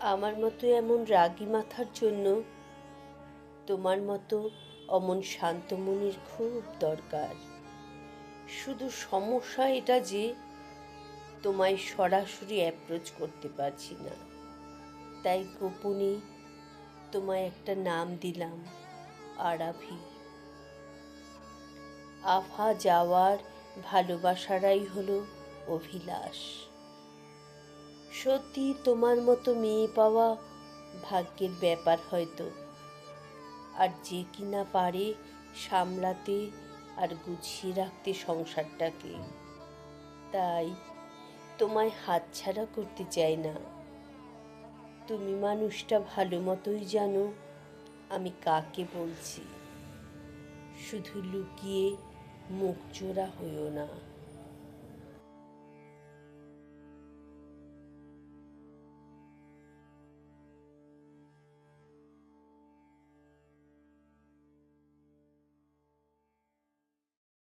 আমার মতো এমন রাগী মাথার জন্য তোমার মতো অমন শান্ত মনের খুব দরকার। শুধু সমস্যা এটা যে তোমায় সরাসরি অ্যাপ্রোচ করতে পারছি না, তাই গোপনে তোমায় একটা নাম দিলাম, আরাভি। আভা যাওয়ার ভালোবাসারাই হলো অভিলাষ। সত্যি তোমার মতো মেয়ে পাওয়া ভাগ্যের ব্যাপার হয়তো, আর যে কিনা পারে সামলাতে আর গুছিয়ে রাখতে সংসারটাকে। তাই তোমায় হাতছাড়া করতে চাই না। তুমি মানুষটা ভালো মতোই জানো আমি কাকে বলছি। শুধু লুকিয়ে মুখ চোরা হইও না।